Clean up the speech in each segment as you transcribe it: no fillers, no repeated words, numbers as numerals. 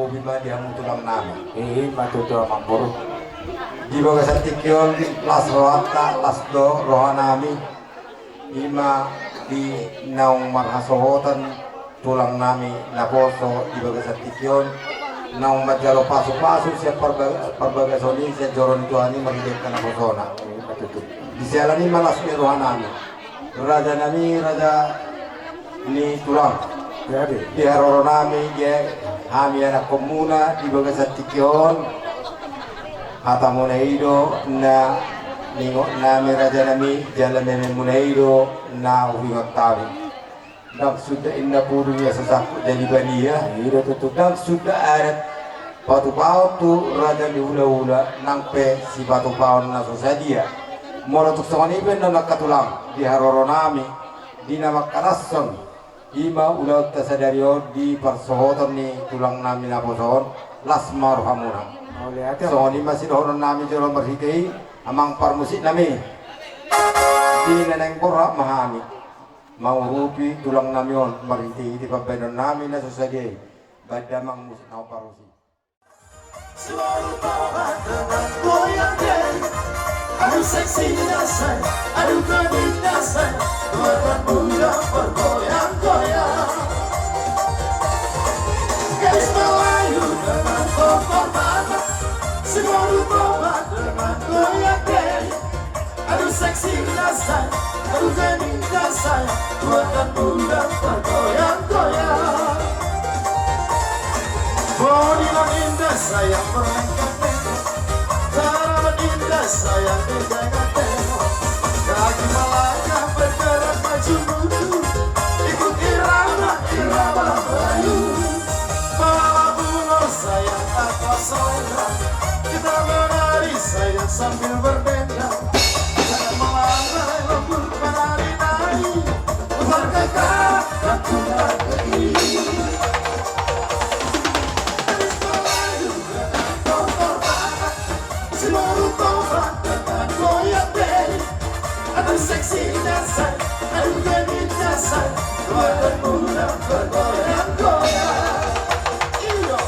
bima dia mutulang nama. Matuto mampur. Di baga satikyon las rohata las do rohanami. Ima di naung marhasohotan tulang nami naposo di baga satikyon. Naung majalo pasuk-pasuk siya parbagasoni siya joron tuani maridek na posona. Di sialani malas ni rohanami. Raja nami raja ni tulang. Di haroro nami dia kami anak komuna di baga satikyon. Hata munaido na ningo nami raja nami jalan nami munaido na uhingot tabi. Dan sudah indah puru ya sesaku jadi bania. Ida tutup dan sudah adat batu tu raja di hula-hula nangpe si batu pau na sosadia. Moro tuk songani ben na katulang di haroro nami di nama karason. Ima ulau tasadario di persohotan ni tulang nami naposon lasmar hamuna. Songani masih dohon nami joron berhidai amang parmusik nami di neneng borak mahami mau rupi tulang nami on berhidai di pabenon nami na susadi badamang musik nau parusi. Selalu bawa dengan goyang deh, aduh seksi dasar, aduh kedinasan, buatan muda bergoyang-goyang. Gadis Melayu dengan kotor mata, selalu bawa dengan goyang deh, aduh seksi dasar, aduh kedinasan, buatan muda bergoyang-goyang. Bodiman indah sayang melengkapnya, tanaman indah sayang dijaga-jaga. Kaki melangkah bergerak maju mundur, ikut irama Melayu. Malam bunga sayang apa selera, kita menari sayang sambil berdendang. Jangan melanggar lembur menari-nari, putar ke kanan dan putar ke kiri. Seluruh korban dengan goyang deh, aduh seksi dasar, aduh gadis dasar, buatan muda bergoyang-goyang. Iyo.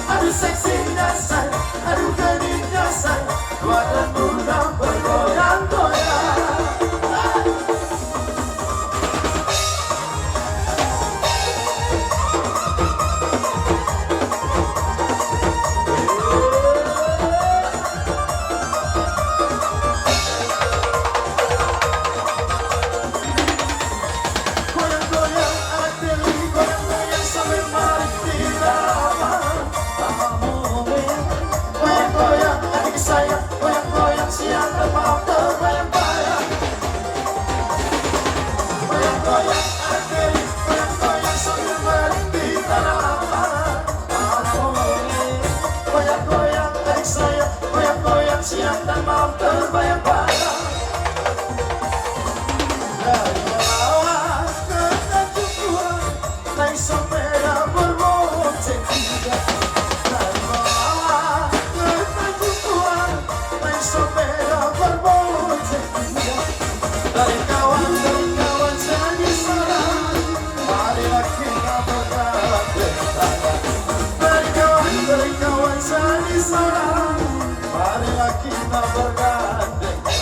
Aduh seksi dasar, aduh gadis dasar, buatan muda bergoyang-goyang. Goyang-goyang anak deli, goyang-goyang sambil mari kita. Goyang-goyang adik saya, goyang-goyang siang dan malam terbayang-bayang. Goyang-goyang adik deli, goyang-goyang sambil berhenti tanaman. Goyang-goyang adik saya, goyang-goyang siang dan malam terbayang-bayang. Dari Melawan ke Tanjung Pura, naik sepeda berbonceng tiga. Dari Melawan ke Tanjung Pura, naik sepeda berbonceng tiga. Dari kawan saya di sana, marilah kita bergandeng tangan. Dari kawan saya di sana, marilah kita bergandeng.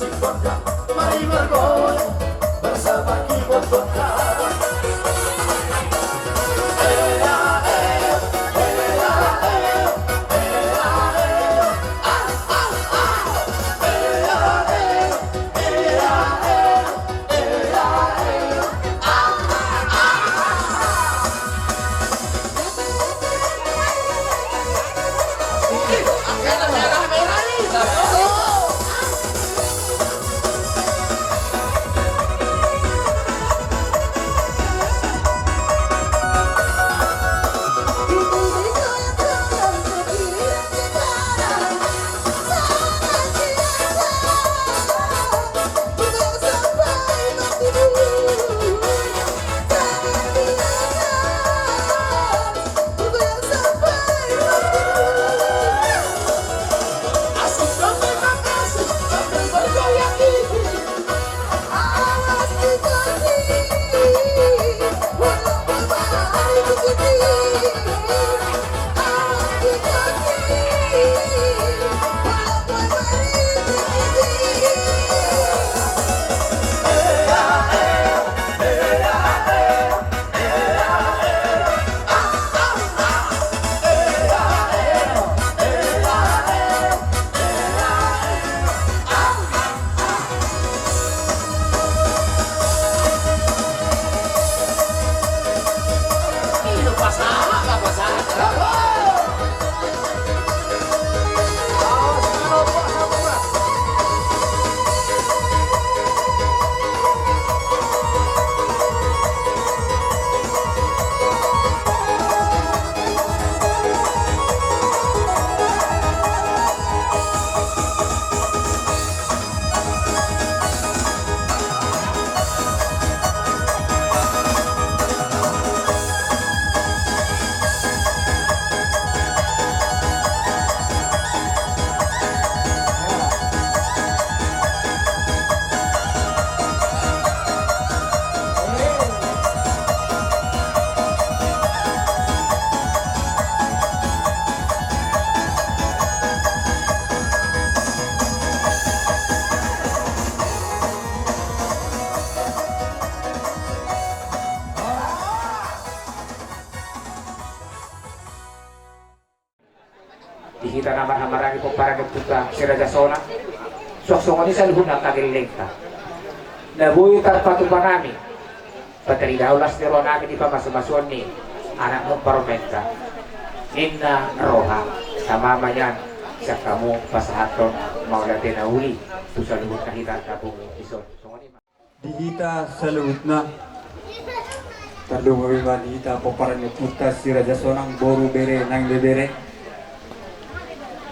asik goyang, mari bergoyang bersama keyboard goyang. Dihita naman-hamarani po para nagpunta si Raja Sona. Suksong ni sa luhun ng kagilingta. Nabuhi at patupa namin. Patalidaulas ni Ron namin ipamasumasuan ni anak mong paromenta. Inna roha. Tamama yan sa kamu pasahaton maulatin na uli. Ito sa luhun kahita na pong ison. Dihita sa luhut na. Terlumuri ba dihita po para nagpunta si Raja Sonang boru bere nang bebere.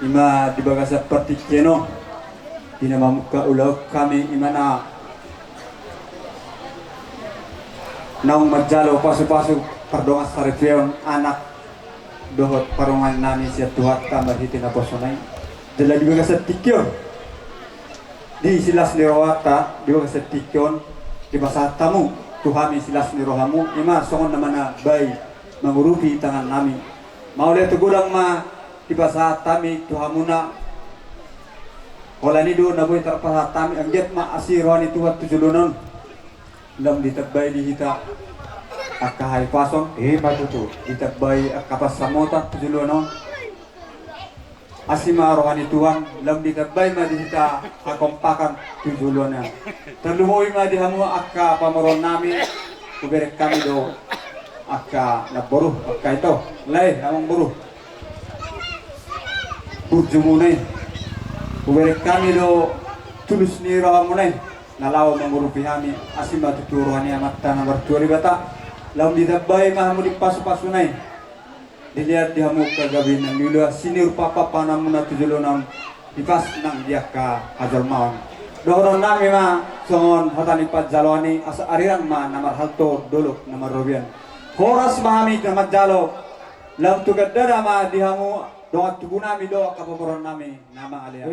Ima dibaga sa partikyeno dinamamuka ulaw kami imana naung madjalo pasu-pasu pardonga sa refiyon anak dohot parungan namin siya tuhat kamar hiti na posonay dala dibaga sa tikyon di silas ni rohata dibaga sa tikyon di basatamu tuhami silas ni rohamu ima songon naman na bay mangurupi tangan namin maulay tugulang ma ibasahat tami tuhamuna wala ni do naboy tarpahat tami ang jet ma asiro ni tuhat tujulunon lam ditagbay di hita akahay pasong matutu ditagbay akapasamota tujulunon asima rohani tuhan lam ditagbay ma di hita akompakan tujulunan terlumoy ma di hamu akka pamoron nami kuberek kami do akka naboruh akka ito lay amang buruh Burjumunay, uberek kami do tulus ni rahamunay, nalaw mangurupi kami, asim matuturuan niya mata nomor 2 bata, law didabay mahamudik pasu-pasunay, dilihat dihamuk kagabi ng lula, sinir papa muna tujulunam, ipas nang dia ka hajar maon. Doron nami ma, songon hotanipat jalwani, asa ariran ma namar halto dolok namar robian. Horas mahami namar jalo, law tugadada ma dihamu, doa tubuh nami doa kapamoron nami nama alia.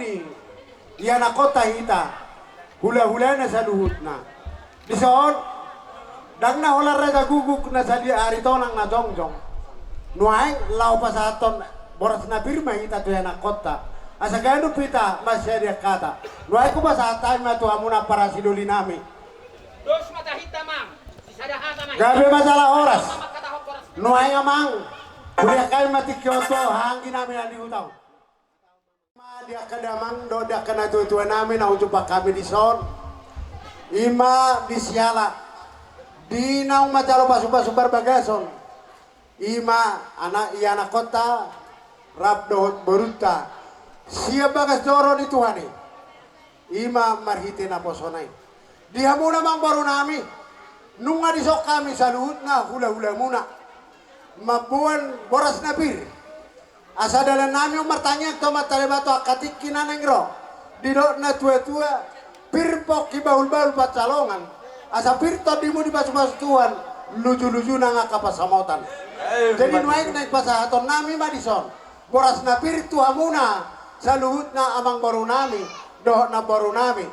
ni yana kota hita hula-hula na sa luhut na dison dang na hola raja guguk na sa di ari tonang na jongjong nuay lau pasaton boras na birma hita to yana kota asa gano pita masya kata nuay ko pasatay matu amuna para siduli nami Dos mata hitam, Mang. Sisa hata, Mang. gabi masalah oras Katahok oras. nuay amang kuliah kay mati Kyoto hangi namin ang liutaw dia kadamang do dia kana tuan namin ang jumpa kami di son ima di siala di naung macalo pasubar bagason ima anak iana kota rap dohot beruta siap bagas doro di Tuhani ima marhiti na posonay diha muna mang baru nami nunga di sok kami sa luhut na hula-hula muna mabuan boras na bir asa dalan nami martanya to matale bato akatik kinanengro didok na tua-tua pirpok kibaul-baul pacalongan asa pirto dimu di basu-basu tuan lucu-lucu na nga kapasamotan jadi naik pasahaton nami madison boras na pir tuhamuna sa luhut na amang baru nami dohot na baru nami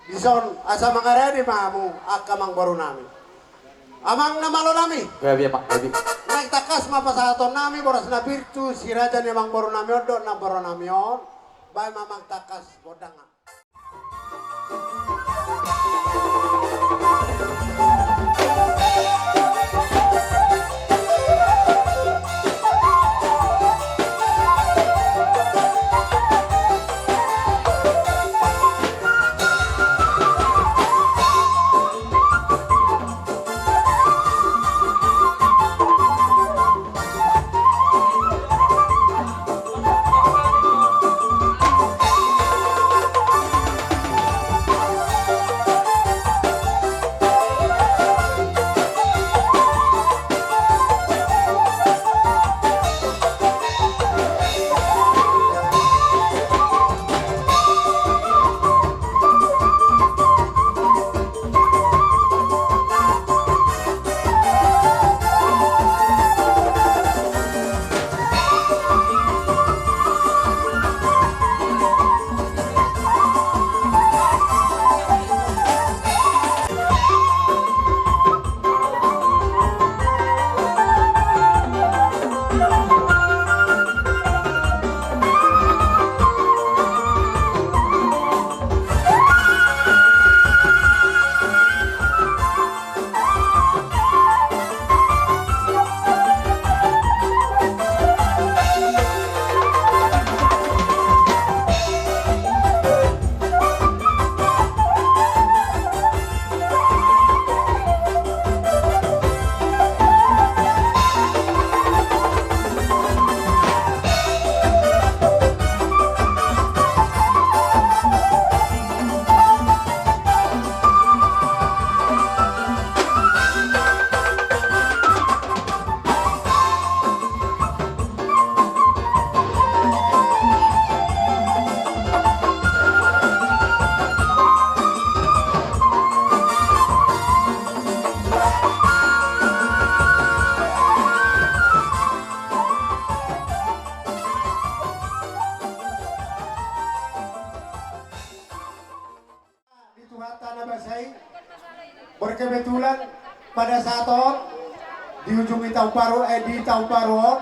dison asa mangaredi mamu akamang baru nami amang namalo nami Gabi, Mak. Gabi. naik takas mapasahaton nami boras na birtu siraja ni mang baru nami odo na baru nami on bay mamang takas bodanga Berkebetulan pada saat di ujung di tahun baru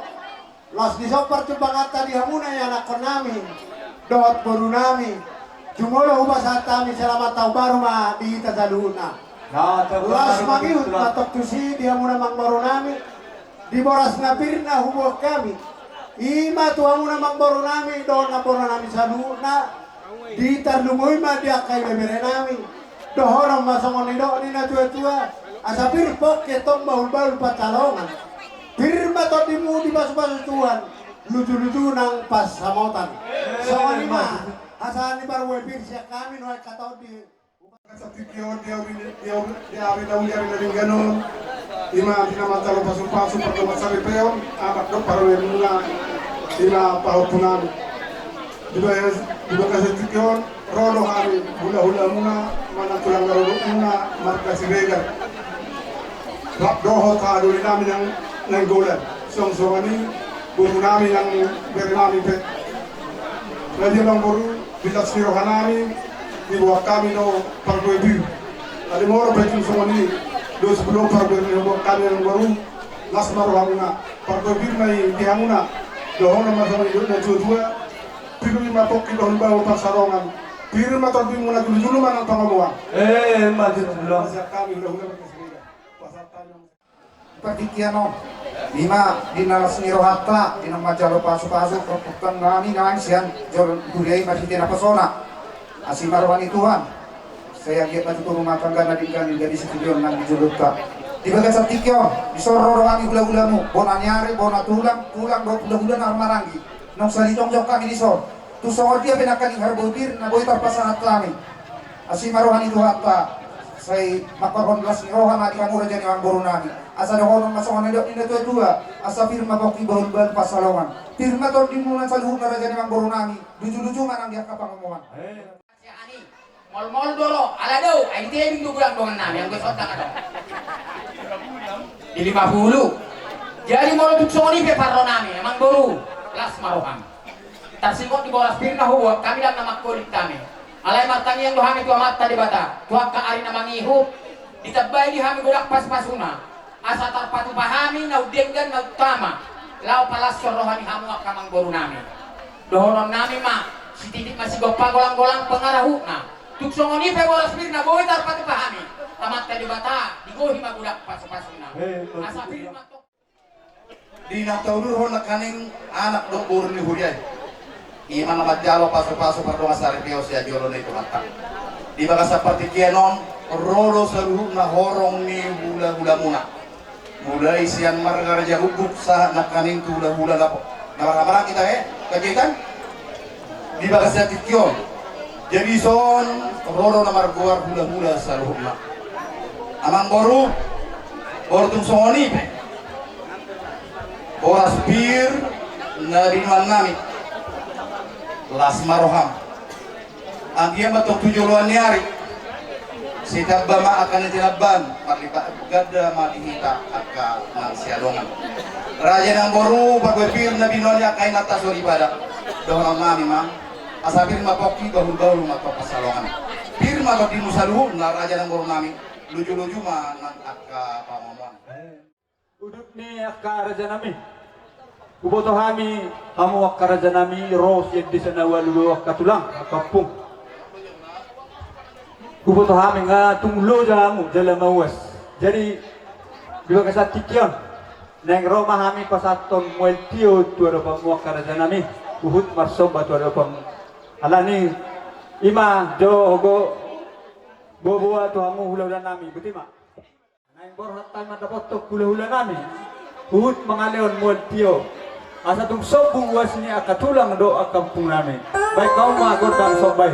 los di sopar cumbangat tadi hamuna ya anak konami dot baru nami jumolo ubah saat kami selamat tahun baru mah di tasaluna los magiut matok tusi dia muna mang baru nami di boras napirna hubung kami ima tu hamuna mang baru nami don na baru nami saluna di tarlungoy mah dia kay bebere nami dohorong masongon ni na tua-tua asa pirpok ketong baul-baul pacalongan pirma to dimu di basu-basu tuan lucu-lucu nang pas samotan songon ni mah asa ni baru webir siya kami noy katau di sa tikyo dia ari daw dari ganon ima pinamantalo pasu-pasu pertama sa repeo amat do para mula ina paupunan diba kasi tikyo rolo hari hula-hula muna mana tulang rolo muna marka si Regar rap doho kado ni namin yang nanggolan song-songan ni bumu namin yang beri namin pet Raja lang baru bilas ni rohanami di bawah kami no pargoy bir. Ada moro betul semua ini. Do sebelum pargoy ni bawah kami yang baru las maruhamuna pargoy bir mai dihamuna. Do hono masama itu na dua piru lima pokki do bawa pasarongan. Piru ma torbi muna dulu mana pangamuan. Maju dulu. Masa kami udah berkesenja. Pasal tanya. Patikiano lima dinalas ni rohata dinang majalo pasu-pasu perpukan kami nang sian jor budaya masih tina pesona asih marwani Tuhan saya giat maju rumah tangga nadikan jadi studio nang dijuluka di bagian satikyo disoro rohani gula-gulamu bona nyari bona tulang do gula-gula nang marangi nang sali jongjong kami disor tu sor dia benakan ing harbobir na boy tarpasanat kami asih marwani Tuhan saya makorhon belas ni rohana di kamura jani wang borunami asa dohonon masangon ndok ni dua asa firma boki bahul ban pasalongan firma tor dimulan saluhun raja ni wang borunami lucu-lucu manang dia kapang omongan ani mol-mol dolo ala do ay di minggu bulan dongan nami yang besok tak ada di 50 jadi mau tuksoni pe parronami emang boru las maroham tarsingkot di bawah firma huwa kami dan nama kulit kami alay martangi yang dohami tua mata di bata tua ka ari na mangihup ditabay di hami gudak pas-pasuna asa tarpatu pahami na udenggan na utama lau palas rohani hamu kamang boru nami dohonon nami ma si titik masih gopa golang-golang pengarahu na tuksongoni pe bolas bir na boy tarpatu pahami tamat di bata digohi ma gudak pas-pasuna asa firma tok di nataudur hon kaning anak do boru ni huriay iman na majalo pasu-pasu pardonga sari pios ya jolo na ito mata di baga sa partikianon rolo saluhuk na horong ni hula-hula muna mulai siang margaraja hubuk sa nakaning hula-hula na po namarang kita kajitan di baga sa tikyon jadi son rolo na marguar hula-hula saluhuk na amang boru tung songoni boras bir na dinuan nami las maroham ang dia matong tujuan niari si tabama akan ditinaban marlipat gada madihita aka nang siadongan raja nang boru pagwepir na binolya kay nataso ibadah dohon nami ma asabir mapoki bahul-bahul mato pasalongan firma to di musaluhun na raja nang boru nami luju-luju ma nang aka pamomuan Udut ni aka raja nami Kuboto kami, kamu wakaraja nami ros yang di sana walu wakatulang kampung. Kuboto kami nga tunglo jamu jalan mawas. Jadi dua kesat tikyon. Neng Roma kami pasaton mueltio tu ada pang wakaraja nami. Uhud marsom batu ada pang alani ima jo go boboa tu kamu hula nami betul mak. Neng bor hatai mata foto hula nami. Uhud mangaleon mueltio. Asa tung sobung wasni akatulang do akampung nami. Baik kau magor dan sobay.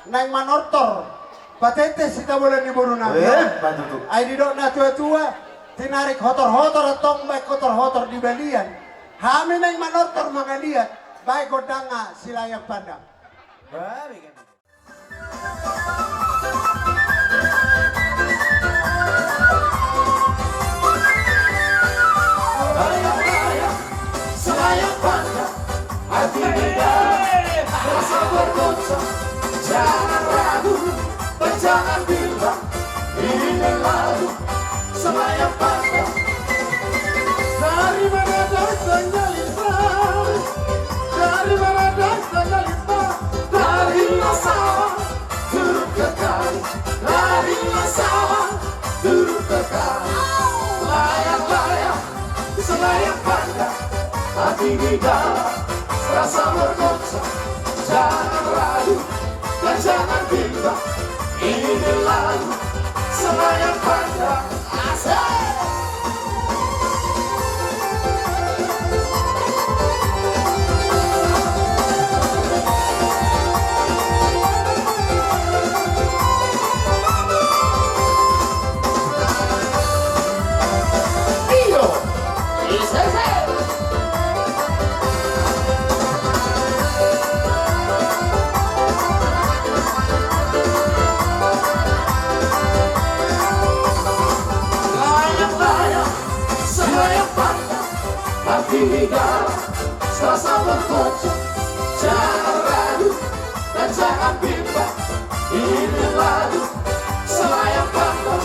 Nang manortor patente sita bola ni boru nami ay di dok na tua-tua tinarik hotor-hotor atong baik hotor-hotor di balian. Kami nang manotor mga liat, baik godanga sila yang pandang. Selayang pandang, hati beda, rasa bergoncang, jangan ragu, jangan bimbang, ini lalu selayang pandang. Dari mana datangnya lintang, dari mana datangnya lintang, dari sawah turun ke kali, dari sawah turun ke kali. Layang-layang, selayang pandang, hati di dalam, rasa bergoncang, jangan ragu dan jangan bimbang, ini lalu selayang pandang. Asik! Tidak serasa bergoncang, jangan ragu dan jangan bimbang, ini lalu selayang pandang.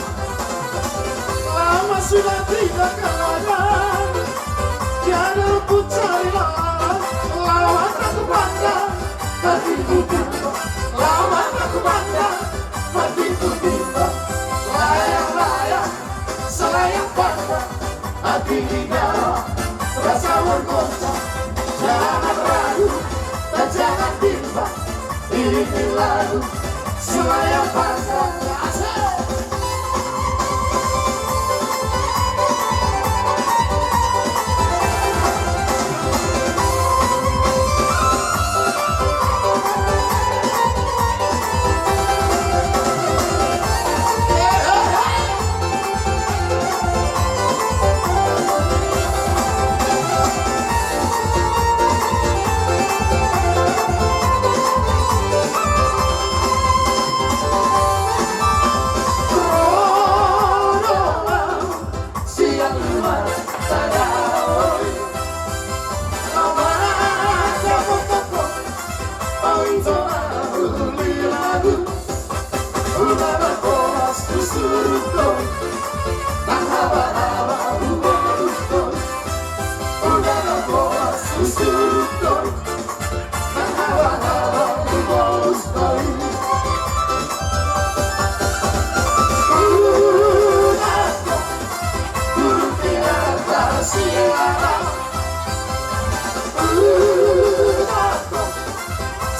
Lama sudah tidak kalah, tiada rumput cari lawan, lawan aku pandang, hatiku bimbang, lawan aku pandang, hatiku bimbang. Layang-layang, selayang pandang, hati di dalam, rasa bergoncang, jangan ragu dan jangan bimbang, ini lalu selayang pandang. Asik!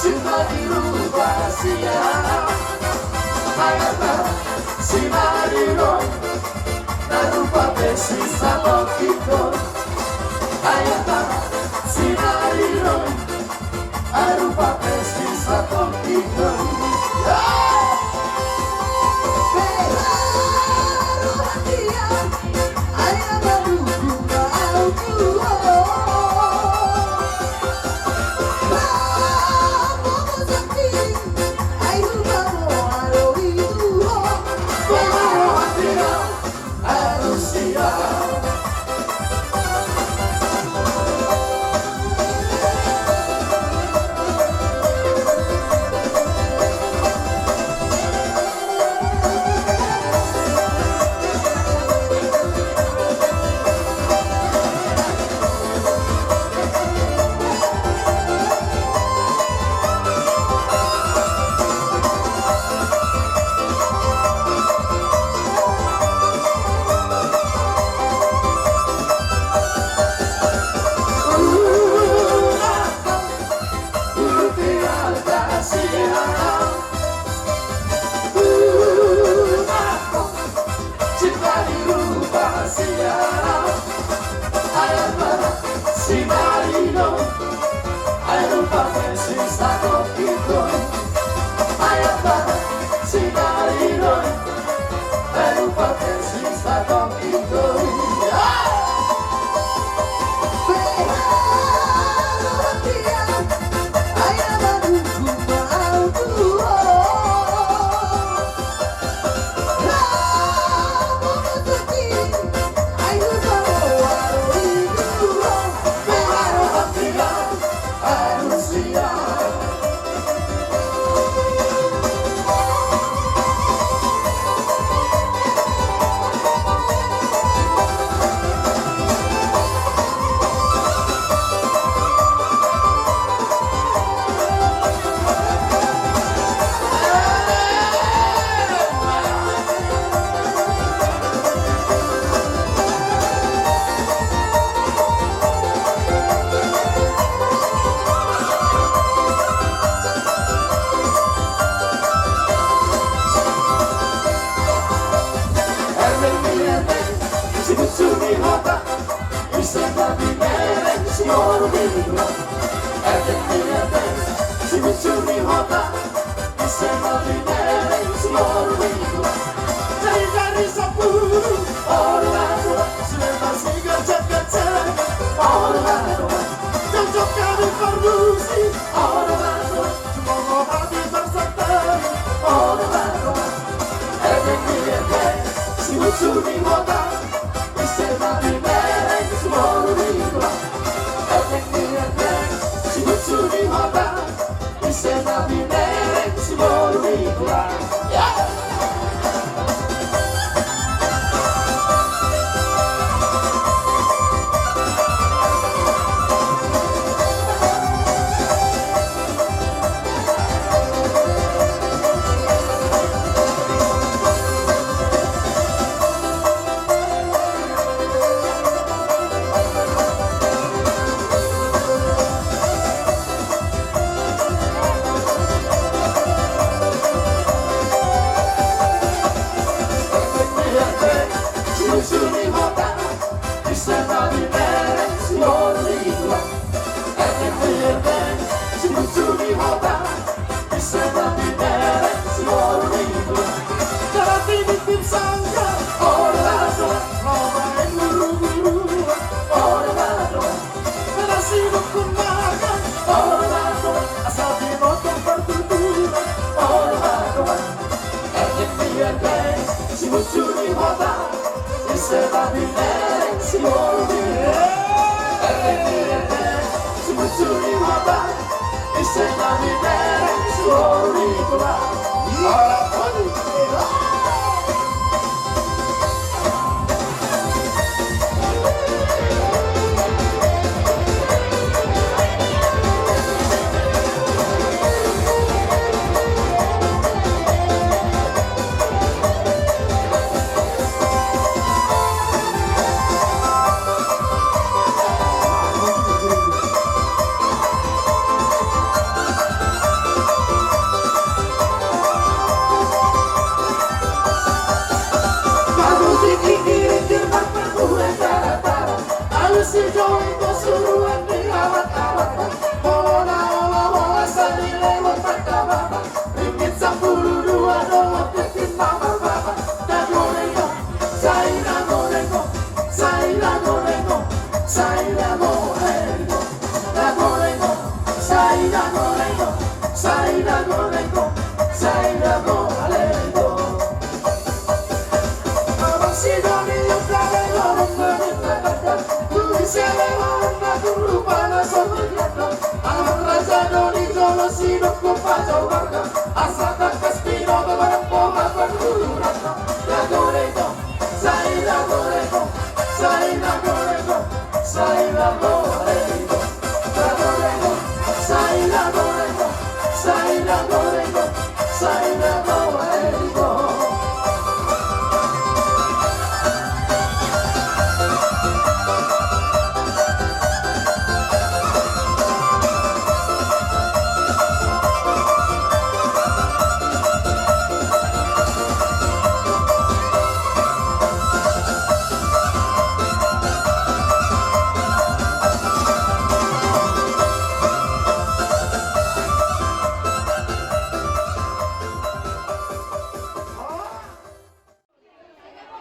Cinta dirubah sia-sia, sinariro, narupa besi sabok ito. Ayata, sinariro, narupa besi sabok ito.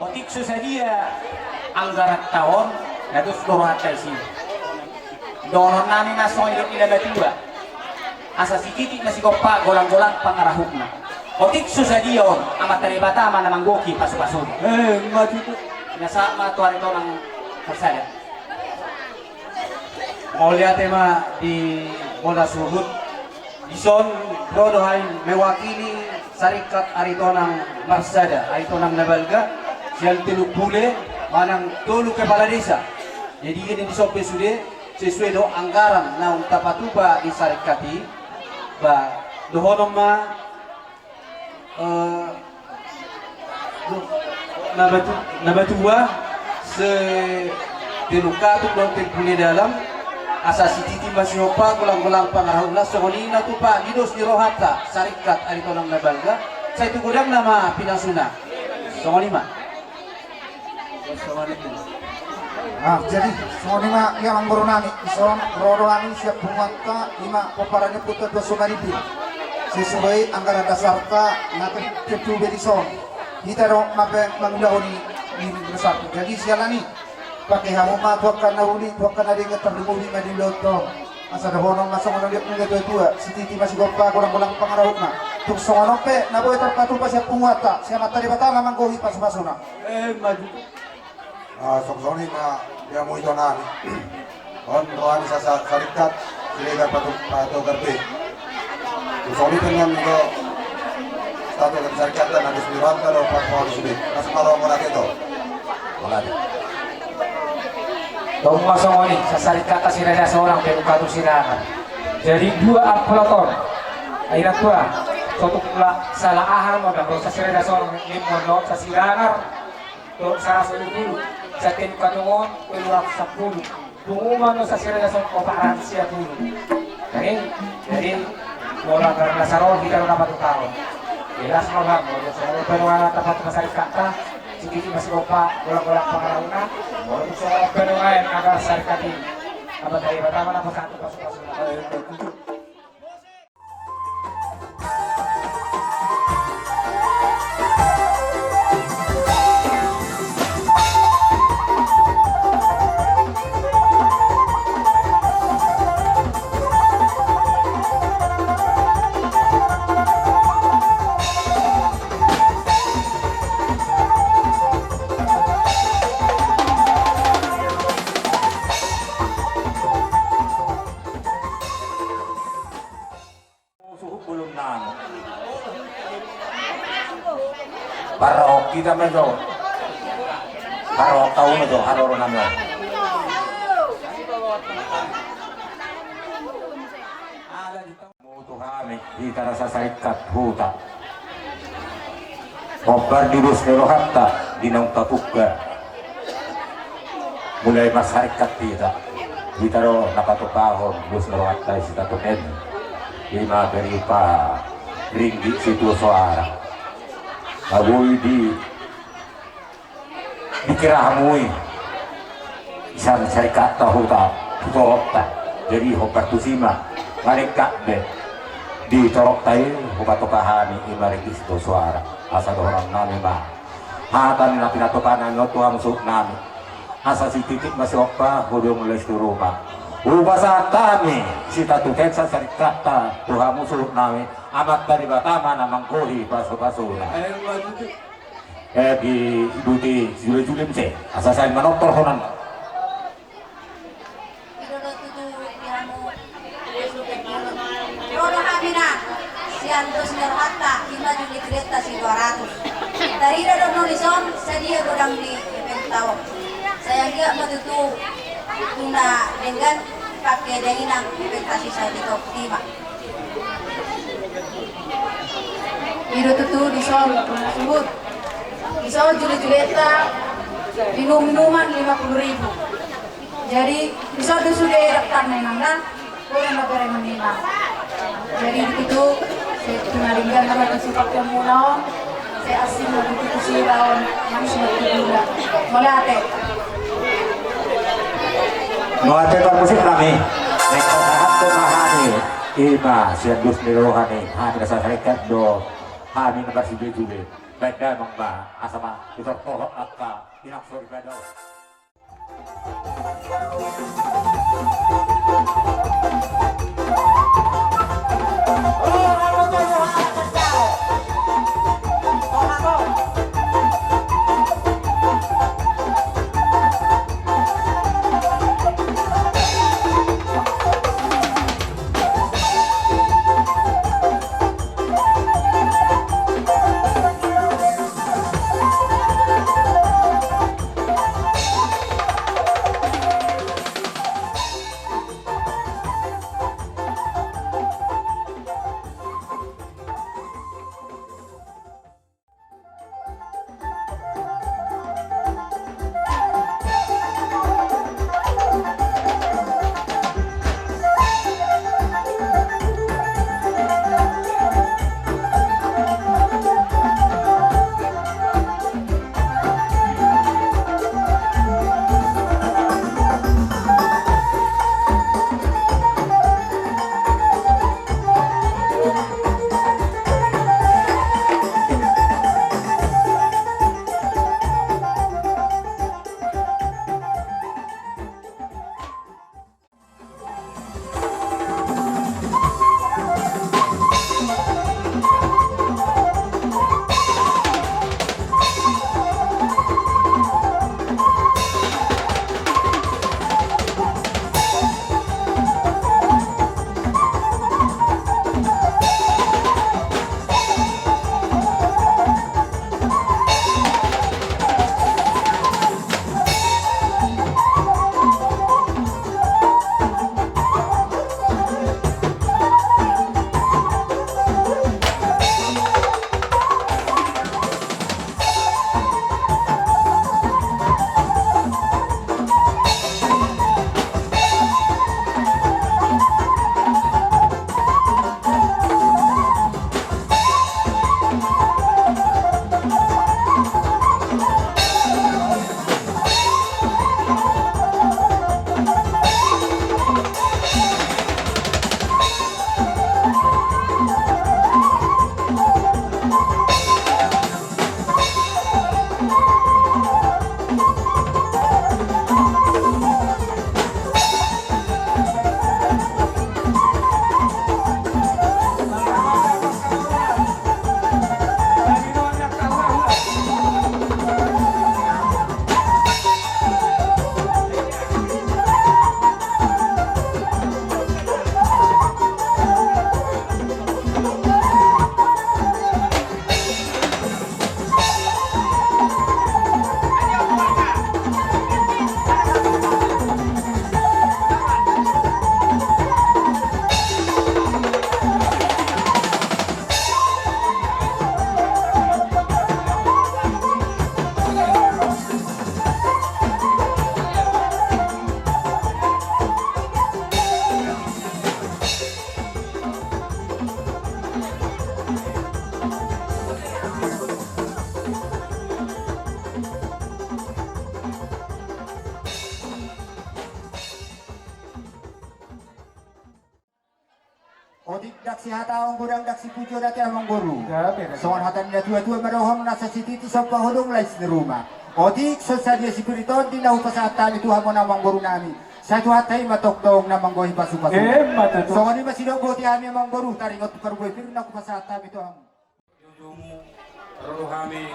Otik susadia anggaran tahun itu seluruh atas ini. Donon nami masuk hidup ila batua. Asa si titik masih gopak golang-golang pangarahukna. Otik susadia on amat teribata mana manggoki pasu-pasu. Mati itu. Nyasa ma tuari orang tersayat. Mau lihat tema di Moda Suhud Ison Rodohain mewakili Syarikat Aritonang Marsada Aritonang Nabalga siang teluk bule manang tolu kepala desa jadi ini disope sudah sesuai do anggaran naung tapatuba di sarikati ba dohonom ma nabatua se telukatuk do telpune dalam asasi titi masiopa kulang-kulang pangarahula sokonina tu pak didos di rohata Syarikat Aritonang Nabalga saya itu gudang nama pinasuna sokonima Jadi semua lima yang anggoronani, ison roroani siap pungwanta lima peparanya putar 2 sumaribi. Sesuai anggaran dasarta natin ketube di son. Kita ro mabe mangulahoni ni besar. Jadi sialani pakai hamuma tuakan nauli tuakan ada yang terlebih di loto. Asa dahonong masa ngono dia punya tua si titi masih gopa kurang-kurang pangarahutna. Tuk songono pe naboy terpatu pa siap pungwata. Siya mata di bata mamang gohi pas-pasuna. Maju. Soksoni na dia mo ito na on rohan sa sarikat sila pato garbe soksoni dengan ito stato ng sarikat na nagsimulan ka daw para sulit mas maro mo na ito wala din Tong masongoni sa sarikata sila na seorang pedukatu silangan. Jadi 2 Platon. Akhirnya tua suatu pula salah aham ada proses sila na seorang limon sa silangan. Tok sa dulu sa pedukatuon peluang 10. Pengumuman sa sila na seorang koparan siya dulu. Jadi mula karena sarong kita na patutao. Jelas mahal mo sa penuana tapat masarikata. Sedikit masih lupa bolak-bolak pengarahuna untuk seorang penulayan agar syarikat ini abad dari pertama apa satu pas-pas para kita medyo para tahu medyo haroro namyo mutu kami kita rasa sarikat huta obar dirus nerohatta dinang tatuga mulai masyarakat kita ro napatukahon dirus nerohatta sita tunen 5 beripa ringgit situ suara Agoy dikirahamui isang syarikat tahuta tutorokta jadi hobat tusima malingkat be di torokta ini hobat tokahani imarikis itu suara asa orang nami mah hatan na pinatokanan no tuang suk nami asa si titik masih opa hudung les tu rumah ubasa tami si tatuket sa syarikat ta tuhamu suluk nami amat dari batama namang kohi paso-pasona di duti julim se asasan manoktor honan Rono Hamina siantos nerhata kita juga cerita si 200 dari Rono Lison sedia godang di Pentawak saya dia betul tuna dengan pakai dengan investasi saya di top 5 Iro tutu di sol sebut di sol Juleta minum-minuman 50.000 jadi di sol itu sudah daftar menangkan kurang lebih menimang jadi begitu saya tunarigan nama sifat yang mulau saya asing lebih kusi tahun yang semakin gula mulai ate musik kami nekot tuh mahani ima siadus nirohani hani rasa syarikat do hani nomor sibuk beda mangba asama kita tolok akka inak sori beda Odik dak si hataong gudang dak si pujo dati amang guru. Songan hatan dia tua-tua maroham nasa si titi sampa hodong lais di rumah. Odik sosadia si piriton di nau pasatan itu hamon amang guru nami. Satu hatai matok-tong namang gohi pasu-pasu. Songan ni masih dogo ti ami amang guru taringot pergoy pirna ku pasatan itu ham. Yujumu rohami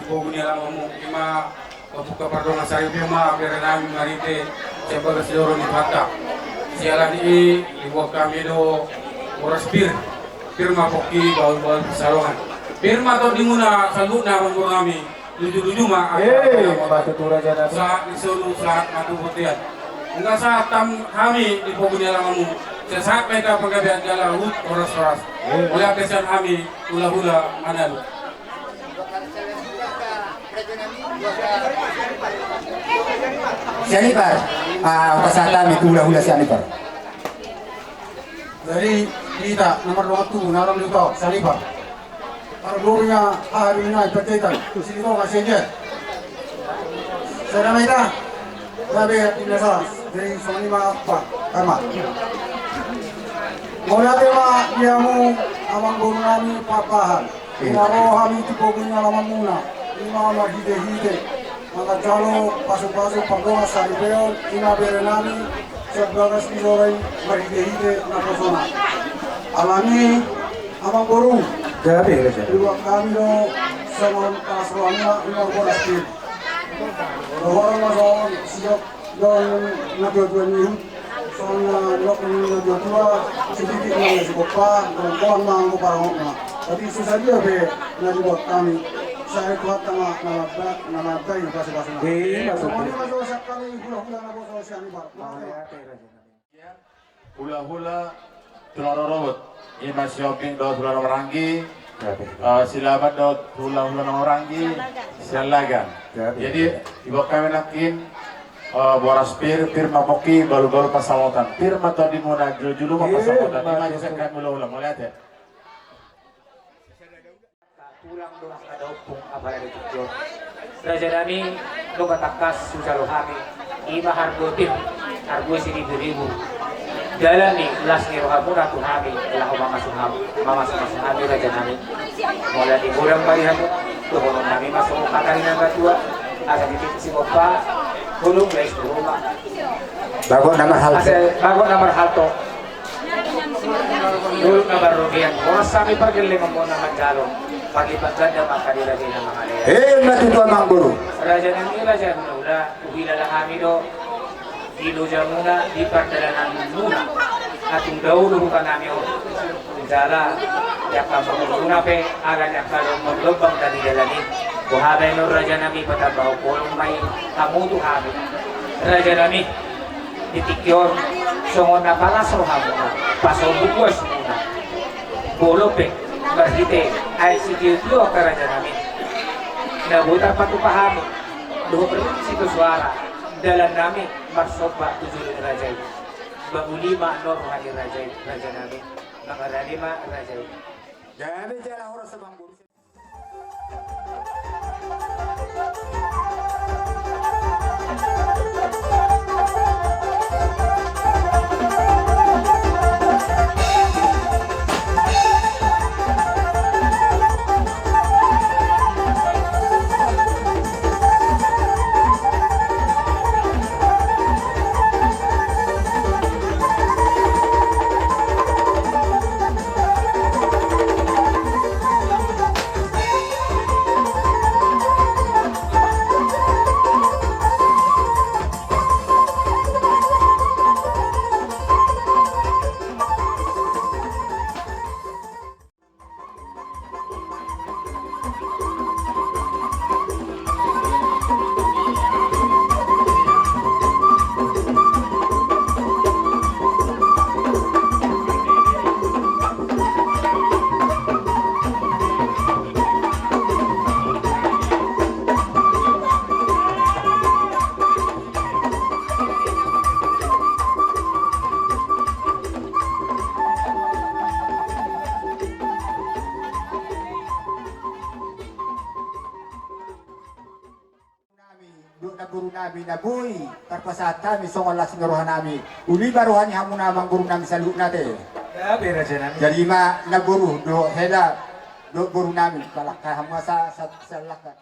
ibogunya lamamu ima untuk pardongan sari bima biar nami marite sebagai seluruh nipata. Sialan ini dibuat kami do oras firma poki bau-bau salongan firma to dimuna salut na manggur kami luju-luju mah batu raja nabi saat disulu saat matu putihan enggak saat kami di pogunya lamamu sesaat mereka penggabian jalan hut oras-oras oleh kesan kami hula-hula manal Sianipar, pasatan itu hula-hula sianipar. Dari kita nomor 2 narang dito sa liba. Para gurunya hari na ipagkaitan. Sino kasi dyan. Sa ramay na. Sabi at inasas. Dari sonima pa. Karma. Mula diba niya mo amang guru namin papahan. Inaro kami tipogunya laman muna. Ima maghide-hide. Mga jalo pasok-pasok paggawa sa Ribeo. Inabere namin. Sebagas isoray maghide-hide na persona. Alami amang guru. Iwa kami do sa mga kasroanya imang boraskin. Orang masong siyok doon nagdodwan niyo. So lok nagdodwa sedikit lang sa pa kung kuan mang ko parang na. Tapi susah dia be nagdodwa kami. Saya kuat tanga nalabay na basa-basa na. Masuk sa kami hula-hula na boso siya ni Bar. Hula-hula tularo robot. Ima shopping do tularo meranggi. Silaban do hula-hula meranggi. Sialagan. Jadi ibu kami nakin boras firma poki baru-baru pasawotan. Firma tadi mau julu mau pasawotan. Ima bisa kan hula-hula melihat ya. Tulang doang ada upung abara di tujuan. Raja nami lo katakas susah kami. Ima hargotin hargo ribu. Jalan nih las ni rohamu ratu kami. Ilah mama masuk kami raja nami. Mulai di gudang barihamu. Tuh nami masuk katarina batua. Ada titik si bapak. Gulung guys di rumah. Bago nomor halto. Dulu nomor rugian. Oras kami pergi lima mau nama jalur. Pagi-pagi ganda maka dilagay ng mga lea. Matuto amang guru. Raja nami raja muna. Ubila kami do. Diluja muna. Dipardala namin muna. At yung daulo ka namin o. Jala. Yaka muna pe. Agan yaka lumulubang dalidalanin. Buhabay no raja nami patabaw po. May kamuto kami. Raja nami. Ditikyon. Sungon na palasro muna. Pasobukwas muna. Bolo pe. Berhite ay si Diyo ka raja namin. Nabutan patupahami. Duho perlu situ suara. Dalam namin marsoba tujulin raja. Bagulima nor hadi raja namin. Nangaralima raja. Jadi jalan orang sebang guru. Guru namin na boy, tarpasat kami songolas ng rohan namin. Uli baruhan niya muna ang guru namin sa luot natin. Jadi naburu do hela do buru namin kalakah hama sa lakah.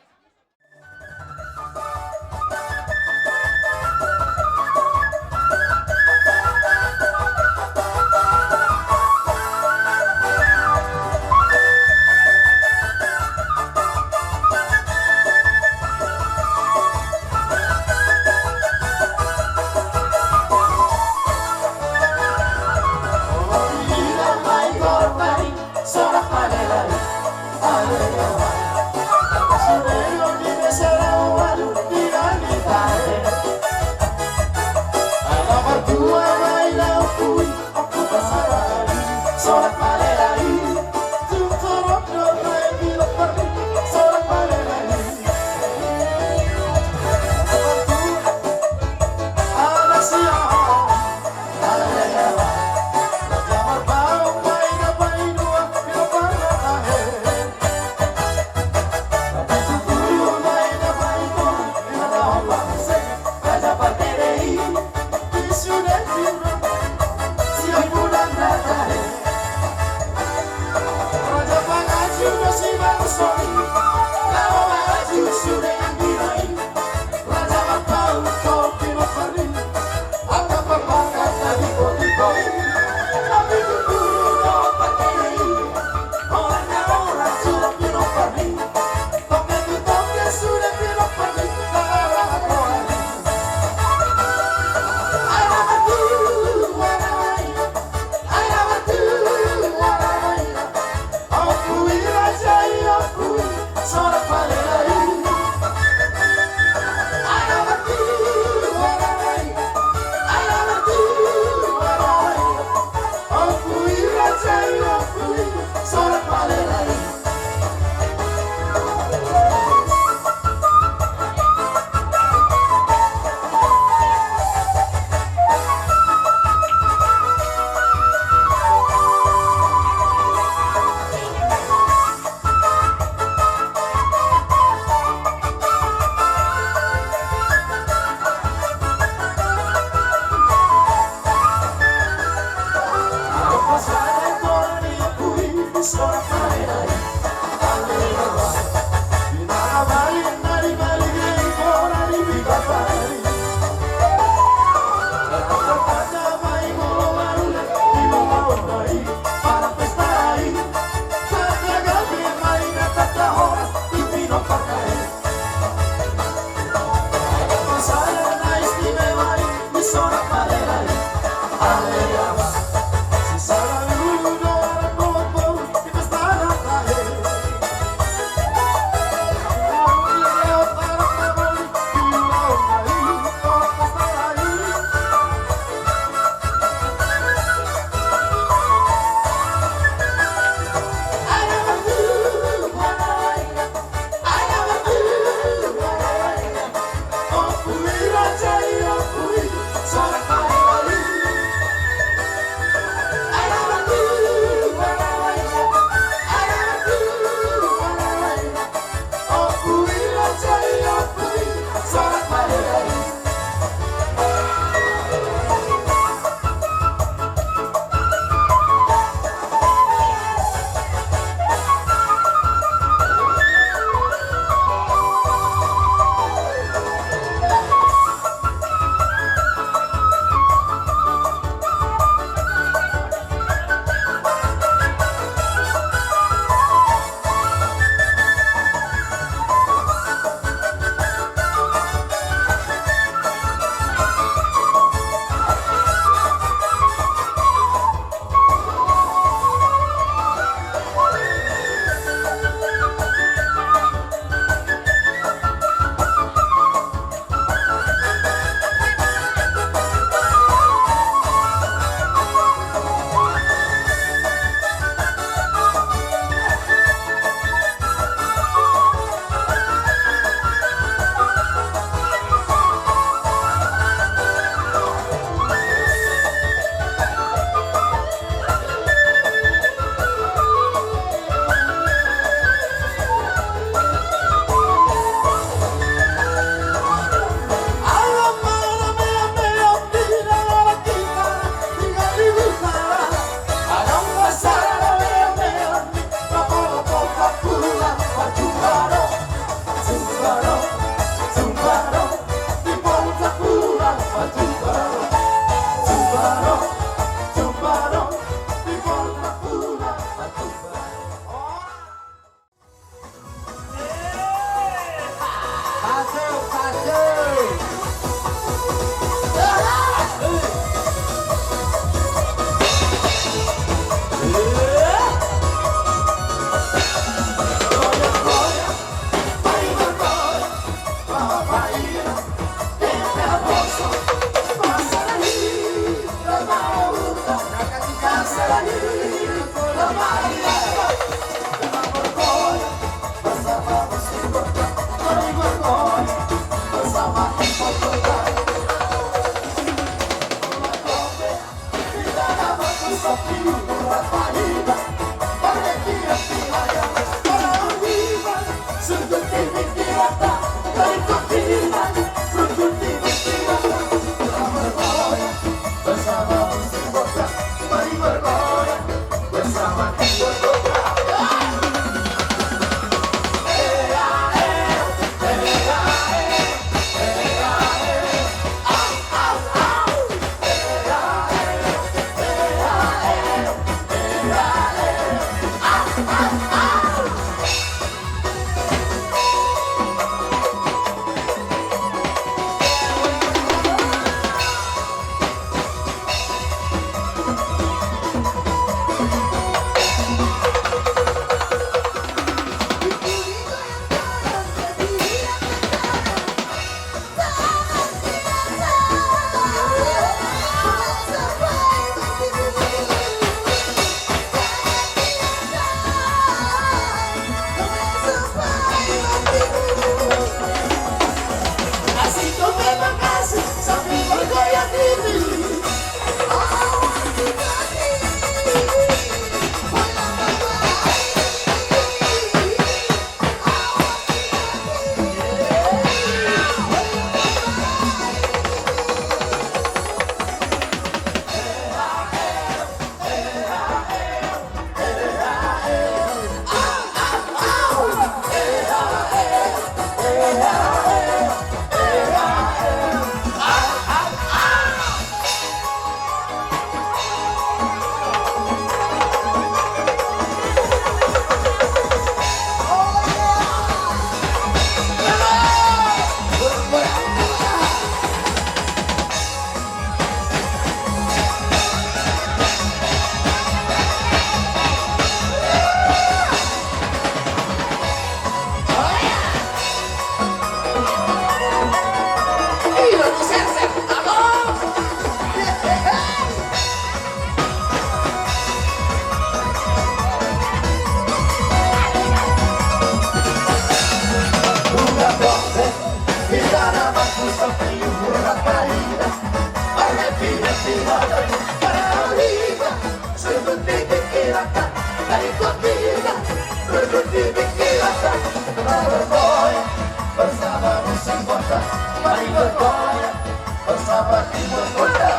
mulai bergoyang bersama timur kota.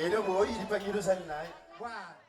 Edo boy, di pagi itu saya naik. Wah.